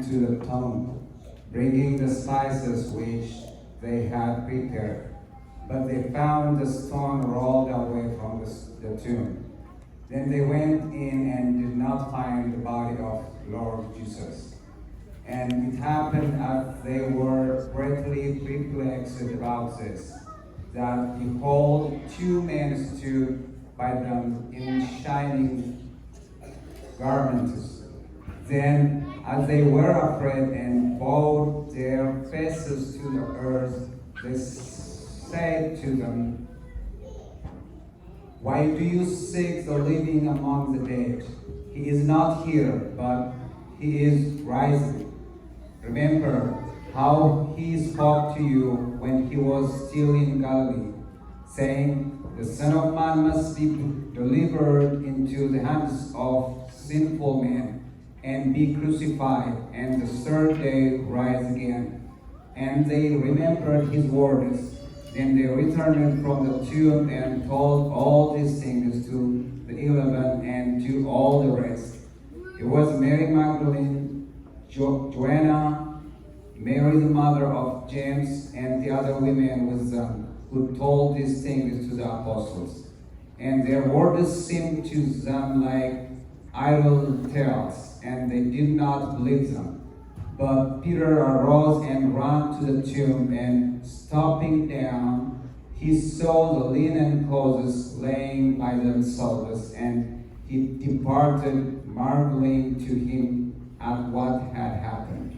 to the tomb, bringing the spices which they had prepared. But they found the stone rolled away from the tomb. Then they went in and did not find the body of Lord Jesus. And it happened as they were greatly perplexed about this, that behold, two men stood by them in shining garments. Then, as they were afraid and bowed their faces to the earth, they said to them, "Why do you seek the living among the dead? He is not here, but he is rising. Remember how he spoke to you when he was still in Galilee, saying, 'The Son of Man must be delivered into the hands of sinful men and be crucified, and the third day rise again.' And they remembered his words. Then they returned from the tomb and told all these things to the 11 and to all the rest. It was Mary Magdalene, Joanna, Mary the mother of James, and the other women with them, who told these things to the apostles. And their words seemed to them like idle tales, and they did not believe them. But Peter arose and ran to the tomb, and stooping down, he saw the linen clothes laying by themselves, and he departed, marveling to him at what had happened.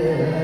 Amen.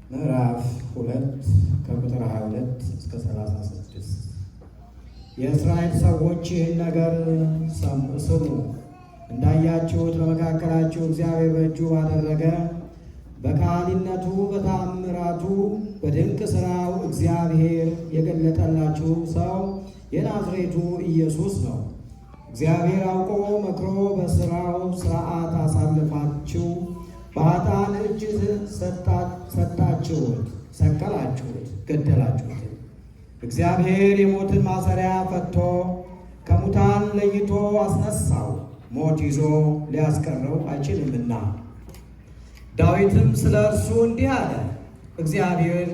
ምዕራፍ 2 ከቁጥር 22 እስከ 36 የእስራኤል ሰዎች ይህን ነገር ስሙ። እንዳያችሁት በመካከላችሁ እግዚአብሔር በእጁ ባደረገ በካህሊነቱ በተአምራቱ በድንቅ ሥራው እግዚአብሔር የገለጠላችሁ ሰው የናዝሬቱ ኢየሱስ ነው። እግዚአብሔር አውቆ መክሮ በሥራው ሥርዓት አሳልፋችሁ በኃጥአን እጅ ሰጣችሁት፣ ሰቀላችሁት፣ ገደላችሁት። እግዚአብሔር የሞትን ማሰሪያ ፈቶ ከሙታን ለይቶ አስነሳው፣ ሞት ይዞ ሊያስቀረው አይችልምና። ዳዊትም ስለ እርሱ እንዲህ አለ፣ እግዚአብሔር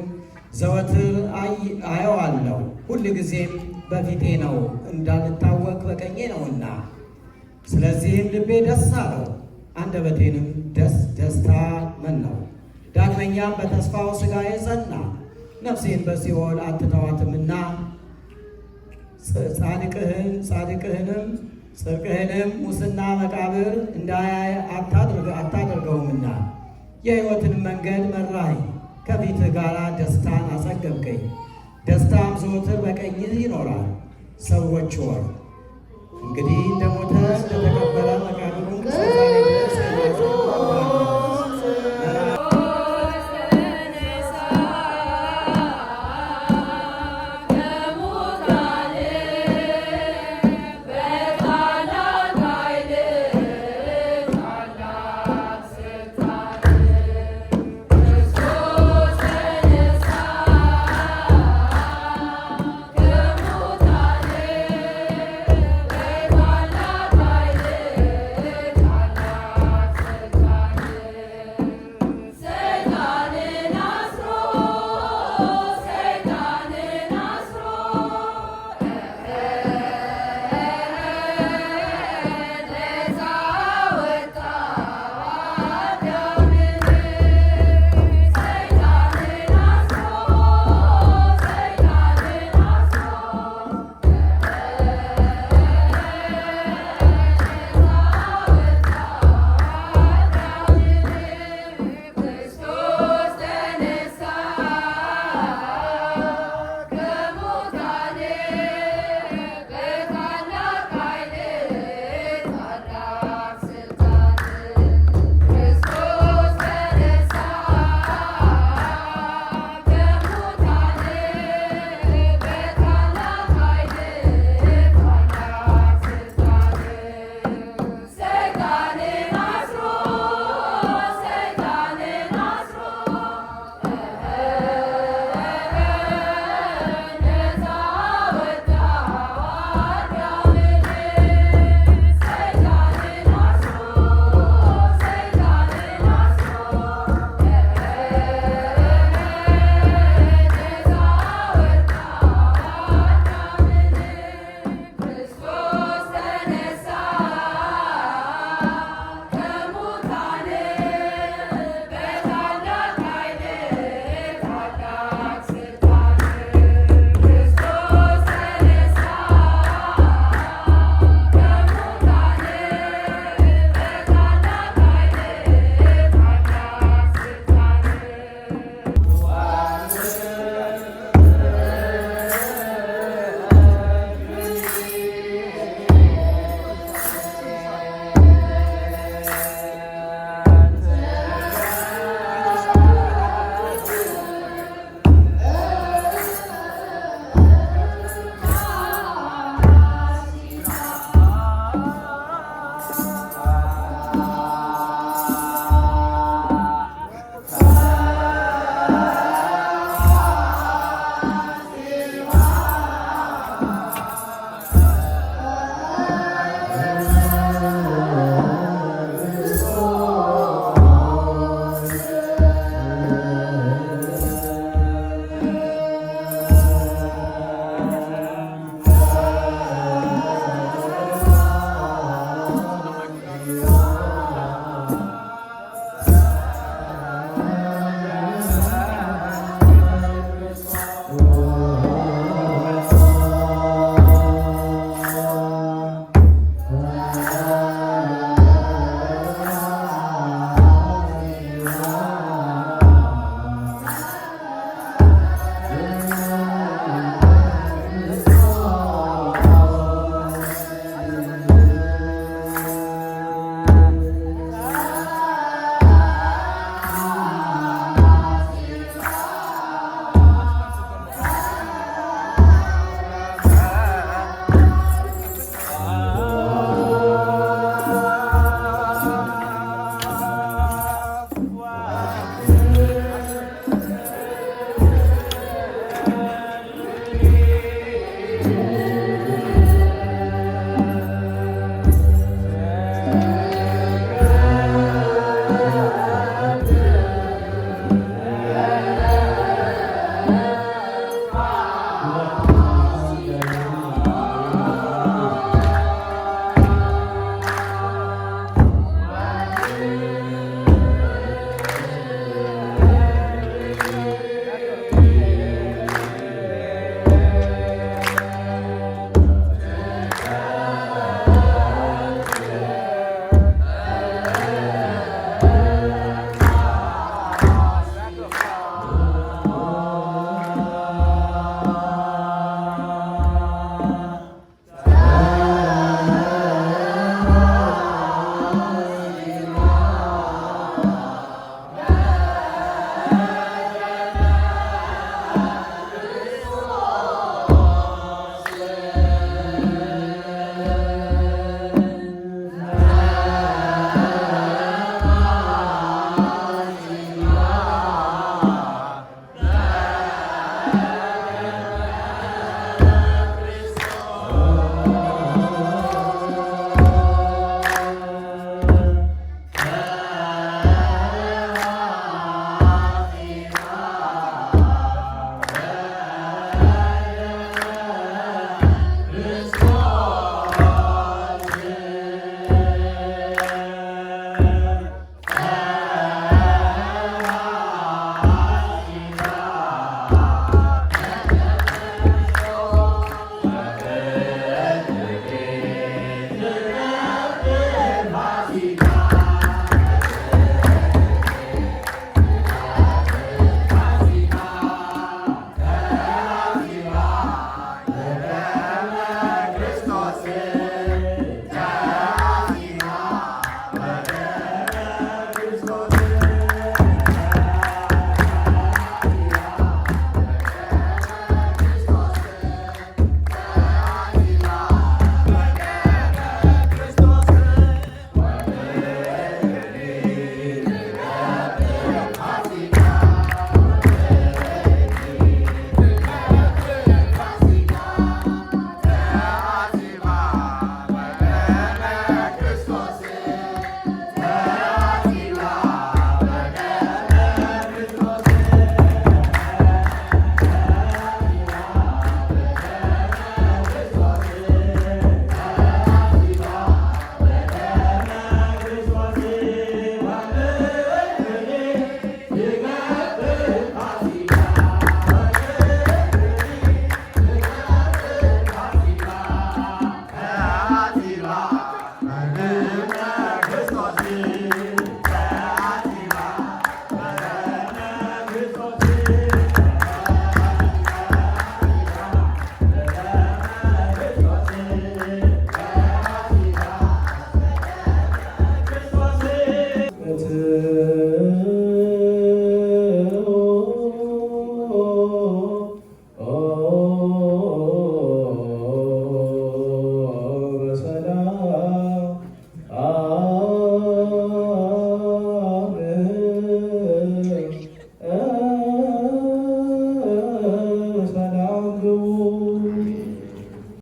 ዘወትር አየዋለሁ፣ ሁል ጊዜም በፊቴ ነው፣ እንዳልታወቅ በቀኜ ነውና። ስለዚህም ልቤ ደስ አለው፣ አንደበቴንም ደስታ መላው። ዳግመኛም በተስፋው ሥጋዬ ጸና፣ ነፍሴን በሲኦል አትተዋትምና። ጽድቅህንም ሙስና መቃብር እንዳያይ አታደርገውምና። የሕይወትን መንገድ መራኸኝ፣ ከፊትህ ጋር ደስታን አጸገብከኝ። ደስታም ዘወትር በቀኝህ ይኖራል። ሰዎች ወር እንግዲህ እንደሞተ እንደተቀበረ መቃብሩን